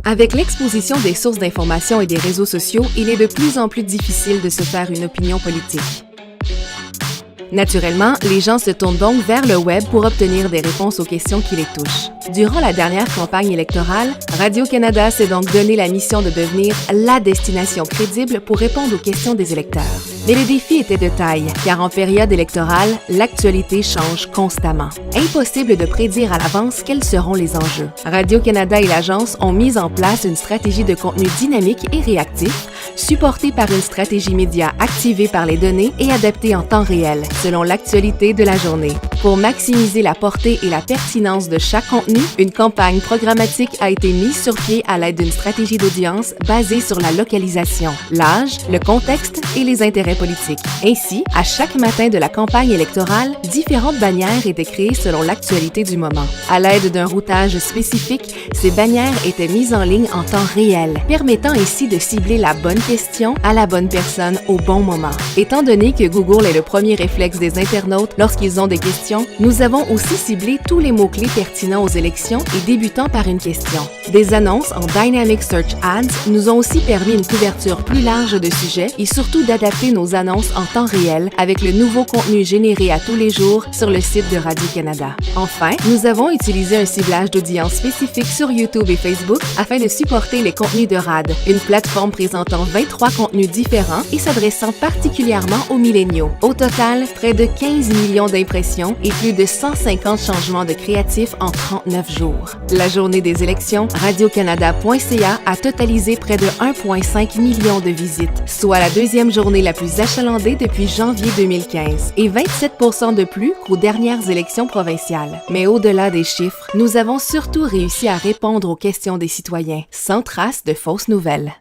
Avec l'exposition des sources d'information et des réseaux sociaux, il est de plus en plus difficile de se faire une opinion politique. Naturellement, les gens se tournent donc vers le web pour obtenir des réponses aux questions qui les touchent. Durant la dernière campagne électorale, Radio-Canada s'est donc donné la mission de devenir la destination crédible pour répondre aux questions des électeurs. Mais le défi était de taille, car en période électorale, l'actualité change constamment. Impossible de prédire à l'avance quels seront les enjeux. Radio-Canada et l'agence ont mis en place une stratégie de contenu dynamique et réactif, supportée par une stratégie média activée par les données et adaptée en temps réel, selon l'actualité de la journée. Pour maximiser la portée et la pertinence de chaque contenu, une campagne programmatique a été mise sur pied à l'aide d'une stratégie d'audience basée sur la localisation, l'âge, le contexte et les intérêts politiques. Ainsi, à chaque matin de la campagne électorale, différentes bannières étaient créées selon l'actualité du moment. À l'aide d'un routage spécifique, ces bannières étaient mises en ligne en temps réel, permettant ainsi de cibler la bonne question à la bonne personne au bon moment. Étant donné que Google est le premier réflexe des internautes lorsqu'ils ont des questions, nous avons aussi ciblé tous les mots-clés pertinents aux élections et débutant par une question. Des annonces en Dynamic Search Ads nous ont aussi permis une couverture plus large de sujets et surtout d'adapter nos annonces en temps réel avec le nouveau contenu généré à tous les jours sur le site de Radio-Canada. Enfin, nous avons utilisé un ciblage d'audience spécifique sur YouTube et Facebook afin de supporter les contenus de RAD, une plateforme présentant 23 contenus différents et s'adressant particulièrement aux milléniaux. Au total, près de 15 millions d'impressions et plus de 150 changements de créatifs en 39 jours. La journée des élections, Radio-Canada.ca a totalisé près de 1,5 million de visites, soit la deuxième journée la plus achalandée depuis janvier 2015 et 27% de plus qu'aux dernières élections provinciales. Mais au-delà des chiffres, nous avons surtout réussi à répondre aux questions des citoyens, sans trace de fausses nouvelles.